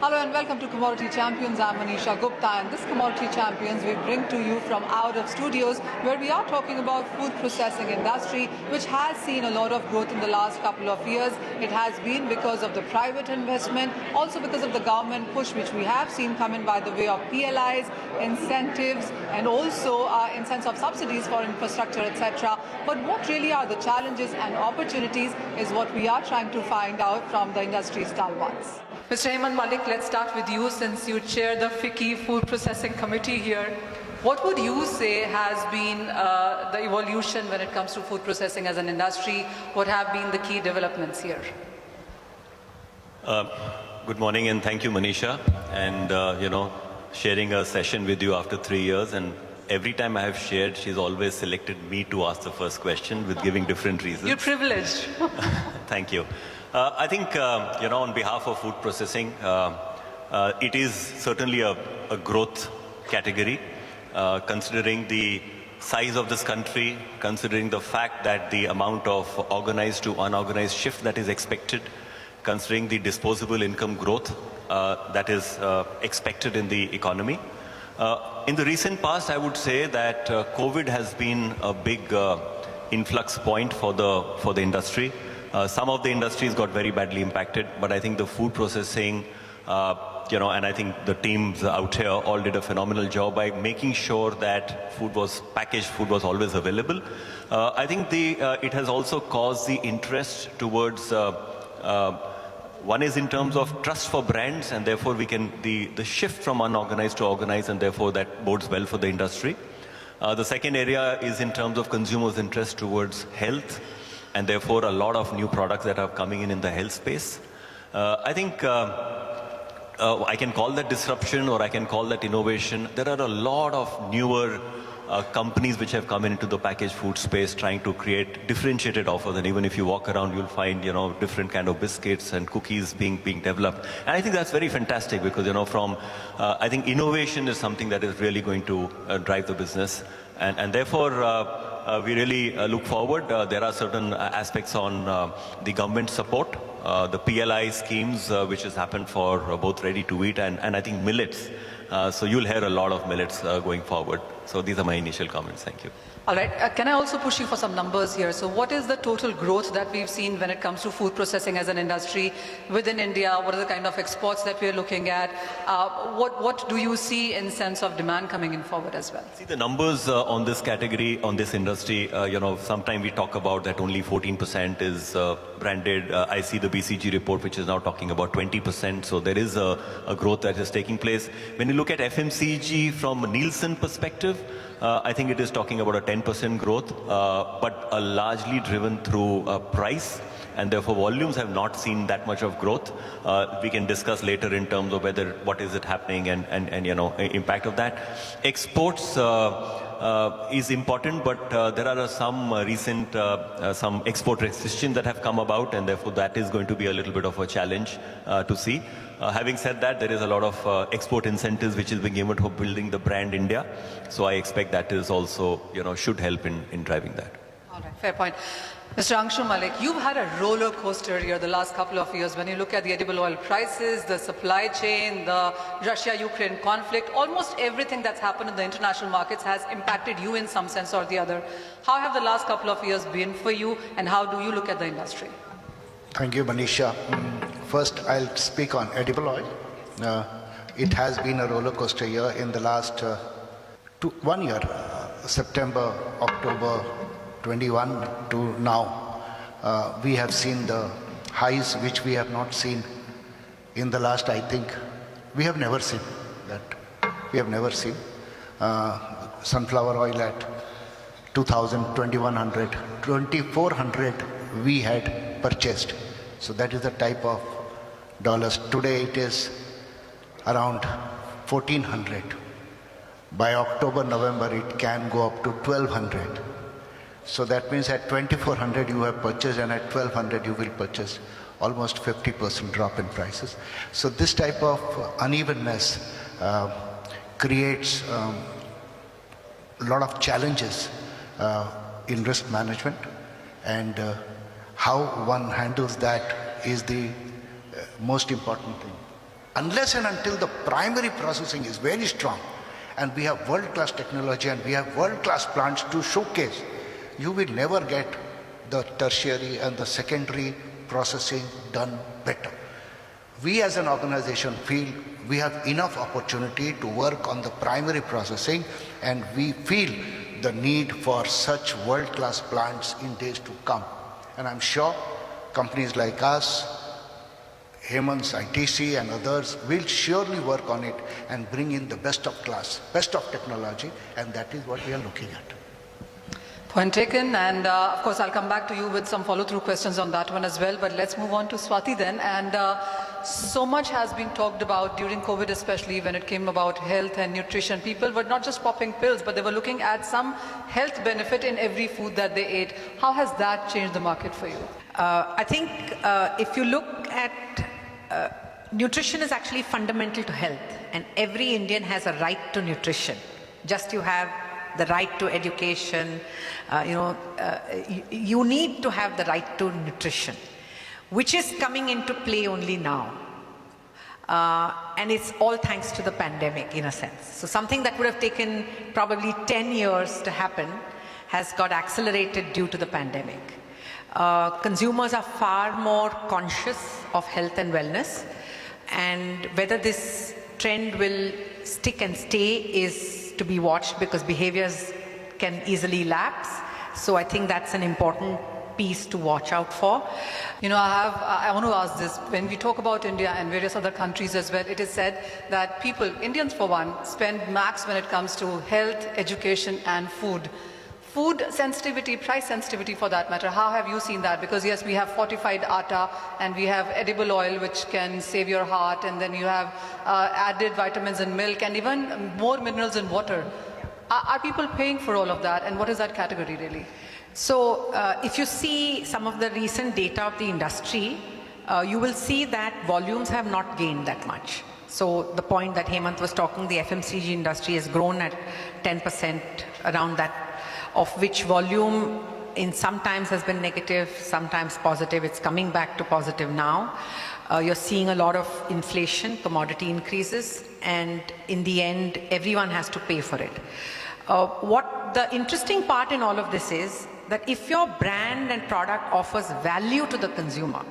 Hello and welcome to Commodity Champions. I'm Manisha Gupta, and this Commodity Champions we bring to you from out of studios, where we are talking about food processing industry, which has seen a lot of growth in the last couple of years. It has been because of the private investment, also because of the government push, which we have seen come in by the way of PLIs, incentives, and also in sense of subsidies for infrastructure, etc. But what really are the challenges and opportunities is what we are trying to find out from the industry stalwarts. Mr. Hemant Malik, let's start with you since you chair the FICCI Food Processing Committee here. What would you say has been the evolution when it comes to food processing as an industry? What have been the key developments here? Good morning and thank you, Manisha. And, sharing a session with you after 3 years, and every time I have shared, she's always selected me to ask the first question with giving different reasons. You're privileged. Thank you. I think, on behalf of food processing, it is certainly a growth category, considering the size of this country, considering the fact that the amount of organized to unorganized shift that is expected, considering the disposable income growth that is expected in the economy. In the recent past, I would say that COVID has been a big influx point for the industry. Some of the industries got very badly impacted, but I think the food processing, and I think the teams out here all did a phenomenal job by making sure that packaged food was always available. I think it has also caused the interest towards, one is in terms of trust for brands, and therefore the shift from unorganized to organized, and therefore that bodes well for the industry. The second area is in terms of consumers' interest towards health, and therefore a lot of new products that are coming in the health space. I think I can call that disruption, or I can call that innovation. There are a lot of newer companies which have come into the packaged food space trying to create differentiated offers, and even if you walk around, you'll find different kind of biscuits and cookies being developed. And I think that's very fantastic because I think innovation is something that is really going to drive the business, and therefore we really look forward. There are certain aspects on the government support, the PLI schemes, which has happened for both ready to eat and I think millets. So you'll hear a lot of millets going forward. So these are my initial comments. Thank you. All right. Can I also push you for some numbers here? So what is the total growth that we've seen when it comes to food processing as an industry within India? What are the kind of exports that we're looking at? What do you see in sense of demand coming in forward as well? See, the numbers on this category, on this industry, sometimes we talk about that only 14% is branded. I see the BCG report, which is now talking about 20%. So there is a growth that is taking place. When you look at FMCG from a Nielsen perspective, I think it is talking about a 10% growth, but largely driven through price, and therefore volumes have not seen that much of growth. We can discuss later in terms of what is it happening and impact of that. Exports is important, but there are some recent some export restrictions that have come about, and therefore that is going to be a little bit of a challenge to see. Having said that, there is a lot of export incentives which is being given for building the brand India. So I expect that is also, should help in driving that. All right, fair point. Mr. Angshu Mallick, you've had a roller coaster here the last couple of years. When you look at the edible oil prices, the supply chain, the Russia-Ukraine conflict, almost everything that's happened in the international markets has impacted you in some sense or the other. How have the last couple of years been for you, and how do you look at the industry? Thank you, Manisha. First, I'll speak on edible oil. It has been a roller coaster year in the last 1 year, September, October 21 to now. We have seen the highs which we have not seen in the last, I think, we have never seen that. We have never seen sunflower oil at 2,000, 2,100, 2,400 we had purchased. So that is the type of dollars. Today it is around 1,400. By October, November, it can go up to 1,200. So that means at 2,400 you have purchased, and at 1,200 you will purchase. Almost 50% drop in prices. So this type of unevenness creates a lot of challenges in risk management, and how one handles that is the most important thing. Unless and until the primary processing is very strong, and we have world-class technology and we have world-class plants to showcase, you will never get the tertiary and the secondary processing done better. We as an organization feel we have enough opportunity to work on the primary processing, and we feel the need for such world-class plants in days to come. And I'm sure companies like us, Hemant's ITC and others will surely work on it and bring in the best of class, best of technology, and that is what we are looking at. Point taken, and of course I'll come back to you with some follow-through questions on that one as well, but let's move on to Swati then. And so much has been talked about during COVID, especially when it came about health and nutrition. People were not just popping pills, but they were looking at some health benefit in every food that they ate. How has that changed the market for you? I think if you look at nutrition is actually fundamental to health, and every Indian has a right to nutrition. Just you have the right to education, you need to have the right to nutrition, which is coming into play only now. And it's all thanks to the pandemic in a sense. So something that would have taken probably 10 years to happen has got accelerated due to the pandemic. Consumers are far more conscious of health and wellness, and whether this trend will stick and stay is to be watched, because behaviors can easily lapse. So I think that's an important piece to watch out for. You know, I want to ask this. When we talk about India and various other countries as well, it is said that people, Indians for one, spend max when it comes to health, education and food. Food sensitivity, price sensitivity for that matter, how have you seen that? Because yes, we have fortified atta and we have edible oil which can save your heart, and then you have added vitamins in milk and even more minerals in water. Are people paying for all of that, and what is that category really? So if you see some of the recent data of the industry, you will see that volumes have not gained that much. So the point that Hemant was talking, the FMCG industry has grown at 10% around that, of which volume in sometimes has been negative, sometimes positive. It's coming back to positive now. You're seeing a lot of inflation, commodity increases, and in the end, everyone has to pay for it. What the interesting part in all of this is that if your brand and product offers value to the consumer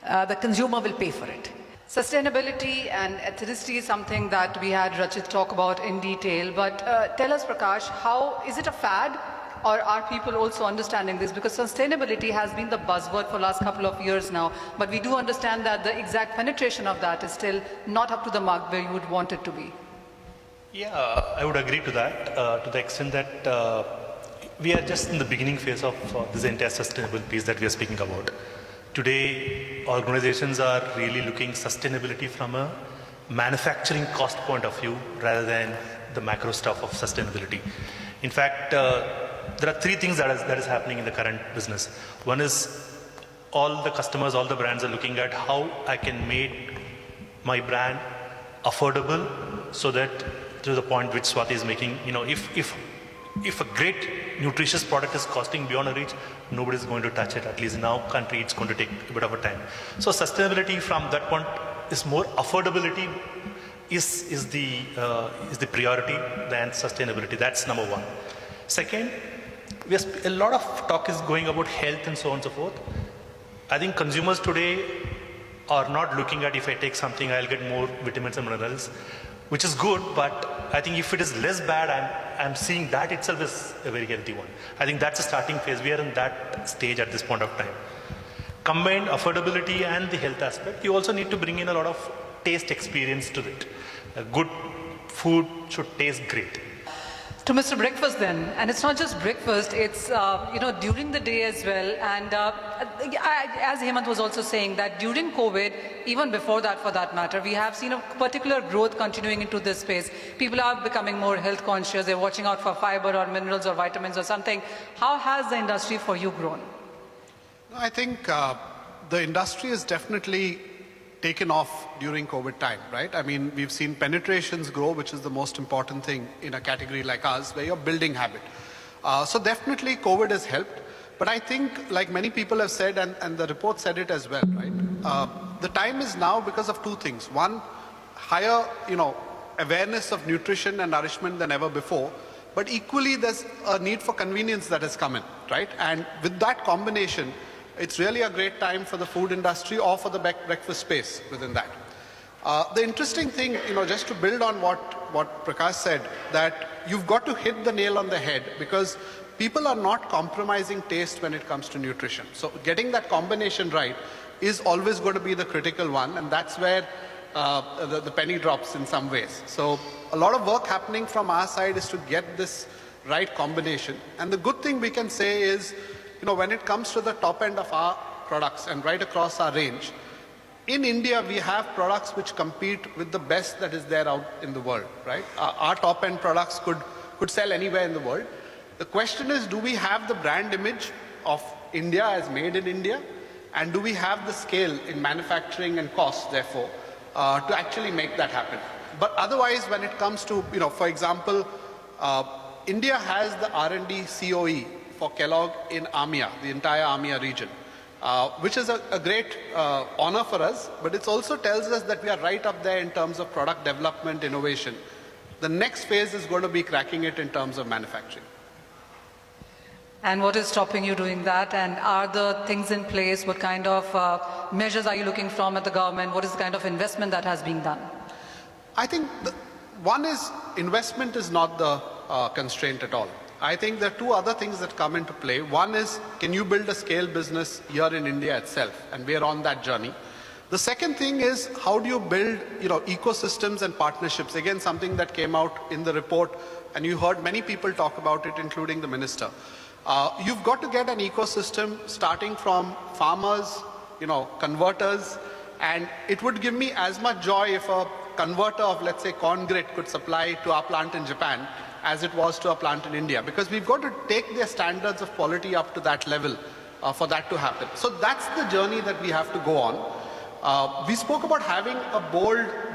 will pay for it. Sustainability and ethnicity is something that we had Rachit talk about in detail, but tell us, Prakash, how is it a fad, or are people also understanding this? Because sustainability has been the buzzword for the last couple of years now, but we do understand that the exact penetration of that is still not up to the mark where you would want it to be. Yeah, I would agree to that, to the extent that we are just in the beginning phase of this entire sustainable piece that we are speaking about. Today, organizations are really looking sustainability from a manufacturing cost point of view rather than the macro stuff of sustainability. In fact, there are three things that is happening in the current business. One is all the customers, all the brands are looking at how I can make my brand affordable, so that to the point which Swati is making, you know, if a great nutritious product is costing beyond a reach, nobody is going to touch it. At least in our country, it's going to take a bit of a time. So sustainability from that point is more affordability is the priority than sustainability. That's number one. Second, a lot of talk is going about health and so on and so forth. I think consumers today are not looking at, if I take something, I'll get more vitamins and minerals, which is good, but I think if it is less bad, I'm seeing that itself is a very healthy one. I think that's a starting phase. We are in that stage at this point of time. Combine affordability and the health aspect, you also need to bring in a lot of taste experience to it. Good food should taste great. To Mr. Breakfast then, and it's not just breakfast, it's during the day as well, and as Hemant was also saying that during COVID, even before that for that matter, we have seen a particular growth continuing into this space. People are becoming more health conscious, they're watching out for fiber or minerals or vitamins or something. How has the industry for you grown? I think the industry is definitely taken off during COVID time, right? I mean, we've seen penetrations grow, which is the most important thing in a category like ours, where you're building habit. So definitely COVID has helped. But I think, like many people have said, and the report said it as well, right? the time is now because of two things. One, higher, awareness of nutrition and nourishment than ever before. But equally, there's a need for convenience that has come in, right? And with that combination, it's really a great time for the food industry or for the breakfast space within that. The interesting thing, just to build on what Prakash said, that you've got to hit the nail on the head because people are not compromising taste when it comes to nutrition. So getting that combination right is always going to be the critical one, and that's where the penny drops in some ways. So a lot of work happening from our side is to get this right combination. And the good thing we can say is, when it comes to the top end of our products and right across our range, in India, we have products which compete with the best that is there out in the world, right? Our top end products could sell anywhere in the world. The question is, do we have the brand image of India as made in India? And do we have the scale in manufacturing and cost, therefore, to actually make that happen? But otherwise, when it comes to, for example, India has the R&D COE for Kellogg in AMEA, the entire AMEA region, which is a great honor for us, but it also tells us that we are right up there in terms of product development, innovation. The next phase is going to be cracking it in terms of manufacturing. And what is stopping you doing that? And are the things in place? What kind of measures are you looking from at the government? What is the kind of investment that has been done? I think one is investment is not the constraint at all. I think there are two other things that come into play. One is, can you build a scale business here in India itself? And we are on that journey. The second thing is, how do you build ecosystems and partnerships? Again, something that came out in the report, and you heard many people talk about it, including the minister. You've got to get an ecosystem starting from farmers, converters, and it would give me as much joy if a converter of, let's say, corn grit could supply to our plant in Japan as it was to a plant in India, because we've got to take their standards of quality up to that level for that to happen. So that's the journey that we have to go on. We spoke about having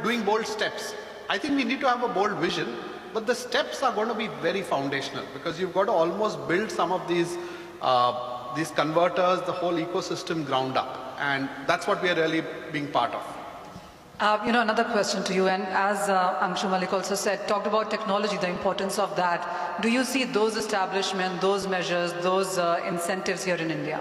doing bold steps. I think we need to have a bold vision, but the steps are going to be very foundational, because you've got to almost build some of these converters, the whole ecosystem ground up. And that's what we are really being part of. Another question to you, and as Angshu Mallick also said, talked about technology, the importance of that. Do you see those establishments, those measures, those incentives here in India?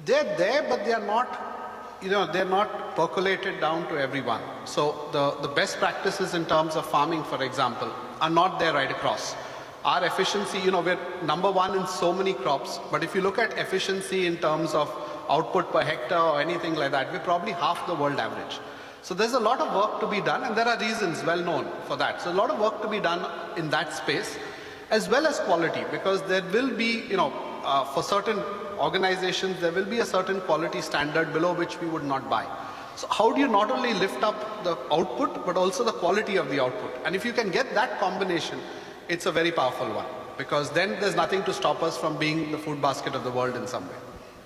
They're there, but they are not, they're not percolated down to everyone. So the best practices in terms of farming, for example, are not there right across. Our efficiency, we're number one in so many crops, but if you look at efficiency in terms of output per hectare or anything like that, we're probably half the world average. So there's a lot of work to be done, and there are reasons well known for that. So a lot of work to be done in that space, as well as quality, because there will be, for certain organizations, there will be a certain quality standard below which we would not buy. So how do you not only lift up the output, but also the quality of the output? And if you can get that combination, it's a very powerful one, because then there's nothing to stop us from being the food basket of the world in some way.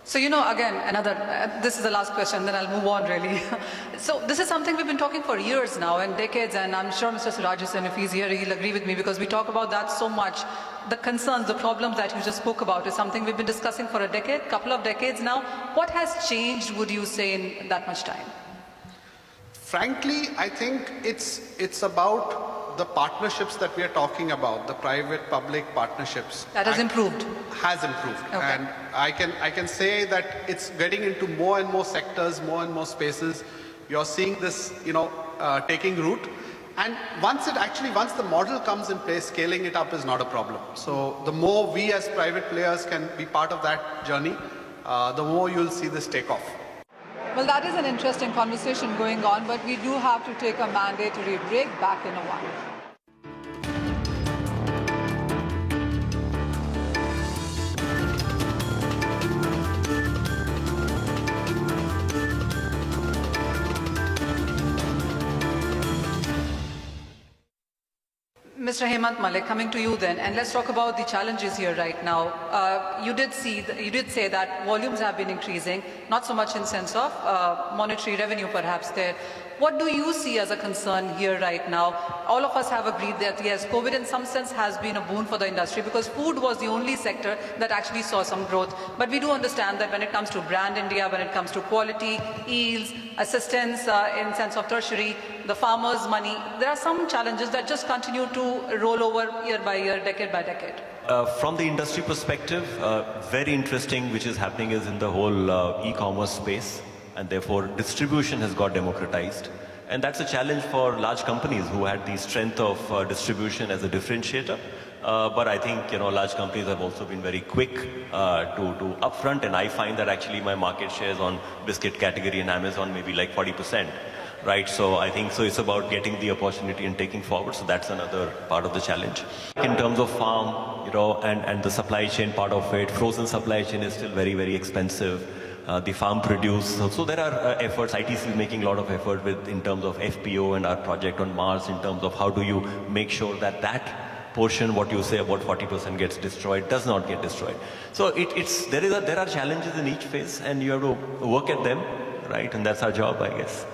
So, again, this is the last question, then I'll move on really. So this is something we've been talking for years now and decades, and I'm sure Mr. Surajasan, if he's here, he'll agree with me, because we talk about that so much. The concerns, the problems that you just spoke about is something we've been discussing for a decade, couple of decades now. What has changed, would you say, in that much time? Frankly, I think it's about the partnerships that we are talking about, the private-public partnerships. That has improved. Has improved. Okay. And I can say that it's getting into more and more sectors, more and more spaces. You're seeing this, taking root. And once the model comes in place, scaling it up is not a problem. So the more we as private players can be part of that journey, the more you'll see this take off. Well, that is an interesting conversation going on, but we do have to take a mandatory break. Back in a while. Mr. Hemant Malik, coming to you then, and let's talk about the challenges here right now. You did say that volumes have been increasing, not so much in sense of monetary revenue perhaps there. What do you see as a concern here right now? All of us have agreed that yes, COVID in some sense has been a boon for the industry because food was the only sector that actually saw some growth. But we do understand that when it comes to brand India, when it comes to quality, yields, assistance in sense of tertiary, the farmers' money, there are some challenges that just continue to roll over year by year, decade by decade. From the industry perspective, very interesting which is happening is in the whole e-commerce space, and therefore distribution has got democratized. And that's a challenge for large companies who had the strength of distribution as a differentiator. But I think large companies have also been very quick to upfront, and I find that actually my market shares on biscuit category in Amazon may be like 40%. Right, so I think it's about getting the opportunity and taking forward. So that's another part of the challenge. In terms of farm, and the supply chain part of it, frozen supply chain is still very, very expensive. The farm produce, so there are efforts. ITC is making a lot of effort in terms of FPO and our project on Mars in terms of how do you make sure that portion, what you say about 40% gets destroyed, does not get destroyed. So there are challenges in each phase, and you have to work at them, right? And that's our job, I guess.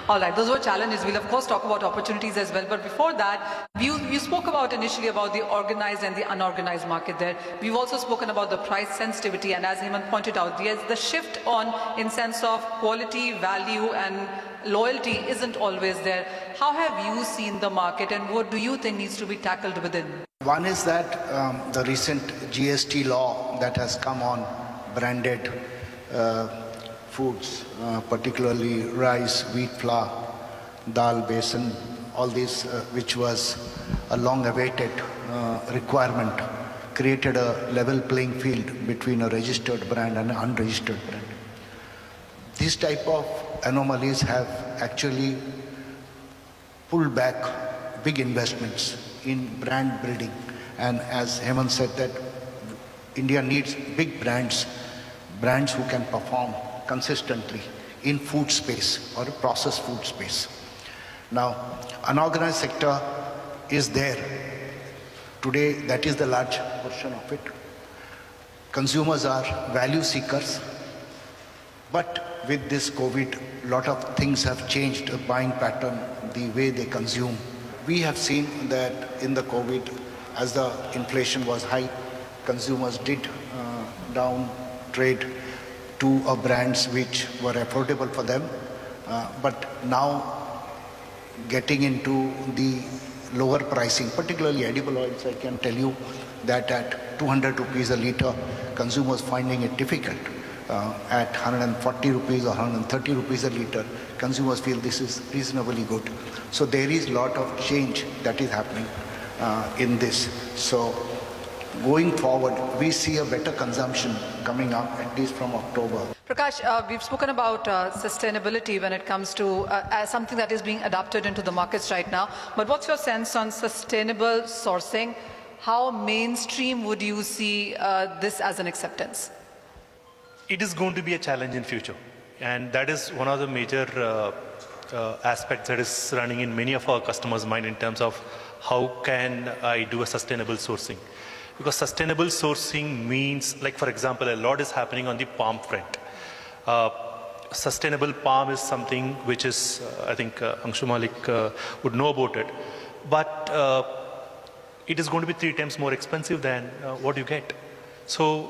All right, those were challenges. We'll of course talk about opportunities as well. But before that, you spoke about initially about the organized and the unorganized market there. We've also spoken about the price sensitivity, and as Hemant pointed out, the shift on in sense of quality, value and loyalty isn't always there. How have you seen the market, and what do you think needs to be tackled within? One is that the recent GST law that has come on branded foods, particularly rice, wheat flour, dal, besan, all these, which was a long-awaited requirement, created a level playing field between a registered brand and an unregistered brand. These type of anomalies have actually pulled back big investments in brand building. And as Hemant said, that India needs big brands who can perform consistently in food space or processed food space. Now, unorganized sector is there. Today, that is the large portion of it. Consumers are value seekers, but with this COVID, a lot of things have changed, the buying pattern, the way they consume. We have seen that in the COVID, as the inflation was high, consumers did down trade to brands which were affordable for them, but now getting into the lower pricing, particularly edible oils, I can tell you that at 200 rupees a litre, consumers finding it difficult. At 140 rupees or 130 rupees a litre, consumers feel this is reasonably good. So there is a lot of change that is happening in this. So going forward, we see a better consumption coming up, at least from October. Prakash, we've spoken about sustainability when it comes to as something that is being adopted into the markets right now. But what's your sense on sustainable sourcing? How mainstream would you see this as an acceptance? It is going to be a challenge in future. And that is one of the major aspects that is running in many of our customers' mind in terms of how can I do a sustainable sourcing. Because sustainable sourcing means, like for example, a lot is happening on the palm front. Sustainable palm is something which is, I think Angshu Mallick would know about it. But it is going to be 3 times more expensive than what you get. So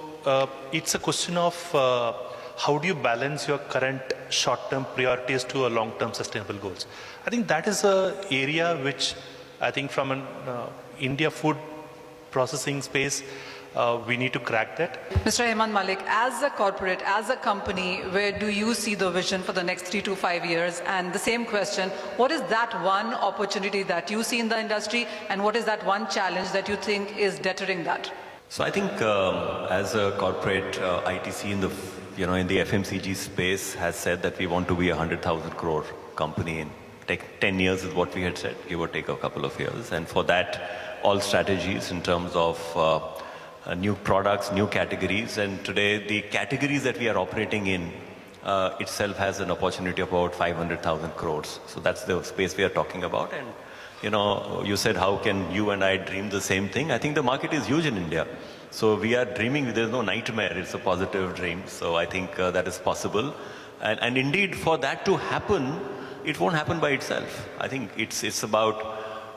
it's a question of how do you balance your current short-term priorities to a long-term sustainable goals. I think that is an area which I think from an India food processing space, we need to crack that. Mr. Hemant Malik, as a corporate, as a company, where do you see the vision for the next 3 to 5 years? And the same question, what is that one opportunity that you see in the industry, and what is that one challenge that you think is deterring that? So I think as a corporate, ITC in the FMCG space has said that we want to be a 100,000 crore company in 10 years is what we had said, give or take a couple of years. And for that, all strategies in terms of new products, new categories. And today, the categories that we are operating in itself has an opportunity of about 500,000 crores. So that's the space we are talking about. And you said how can you and I dream the same thing? I think the market is huge in India. So we are dreaming, there's no nightmare, it's a positive dream. So I think that is possible. And indeed, for that to happen, it won't happen by itself. I think it's about,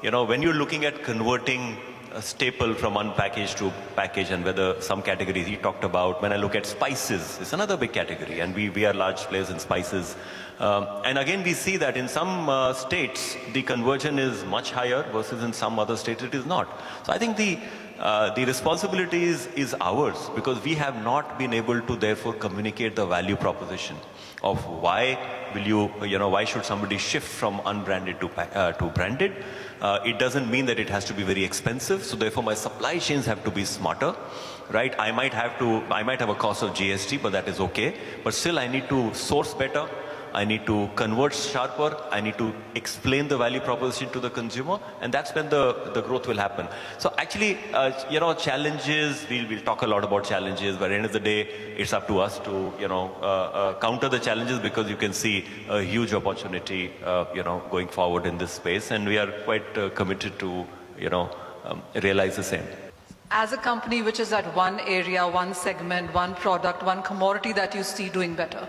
when you're looking at converting a staple from unpackaged to packaged, and whether some categories he talked about, when I look at spices, it's another big category, and we are large players in spices. And again, we see that in some states, the conversion is much higher versus in some other states it is not. So I think the responsibility is ours, because we have not been able to therefore communicate the value proposition of why why should somebody shift from unbranded to branded. It doesn't mean that it has to be very expensive, so therefore my supply chains have to be smarter, right? I might have a cost of GST, but that is okay. But still I need to source better, I need to convert sharper, I need to explain the value proposition to the consumer, and that's when the growth will happen. So actually, challenges, we'll talk a lot about challenges, but at the end of the day, it's up to us to, counter the challenges, because you can see a huge opportunity, going forward in this space, and we are quite committed to, realize the same. As a company which is at one area, one segment, one product, one commodity that you see doing better?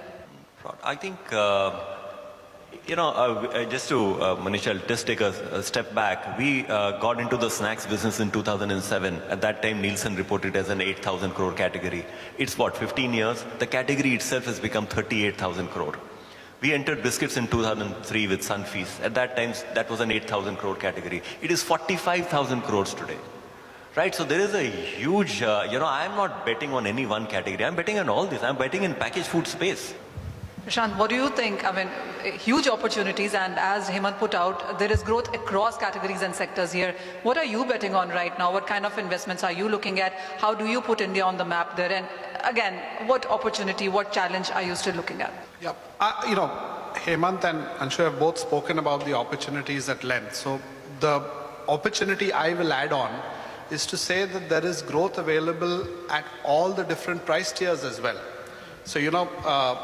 I think, just to, Manish, I'll just take a step back. We got into the snacks business in 2007. At that time, Nielsen reported as an 8,000 crore category. It's what, 15 years? The category itself has become 38,000 crore. We entered biscuits in 2003 with Sunfeast. At that time, that was an 8,000 crore category. It is 45,000 crores today. Right, so there is a huge, I'm not betting on any one category. I'm betting on all this. I'm betting in packaged food space. Prashant, what do you think? I mean, huge opportunities, and as Hemant put out, there is growth across categories and sectors here. What are you betting on right now? What kind of investments are you looking at? How do you put India on the map there? And again, what opportunity, what challenge are you still looking at? Yeah, Hemant and Angshu have both spoken about the opportunities at length. So the opportunity I will add on is to say that there is growth available at all the different price tiers as well. So,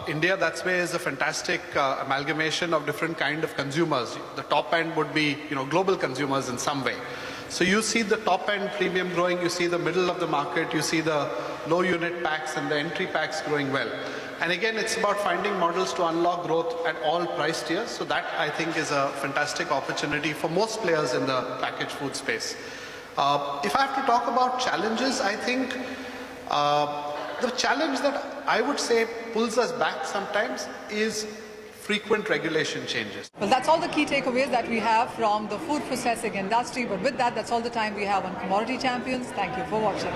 India, that's why is a fantastic amalgamation of different kind of consumers. The top end would be, global consumers in some way. So you see the top end premium growing, you see the middle of the market, you see the low unit packs and the entry packs growing well. And again, it's about finding models to unlock growth at all price tiers. So that, I think, is a fantastic opportunity for most players in the packaged food space. If I have to talk about challenges, I think the challenge that I would say pulls us back sometimes is frequent regulation changes. Well, that's all the key takeaways that we have from the food processing industry. But with that, that's all the time we have on Commodity Champions. Thank you for watching.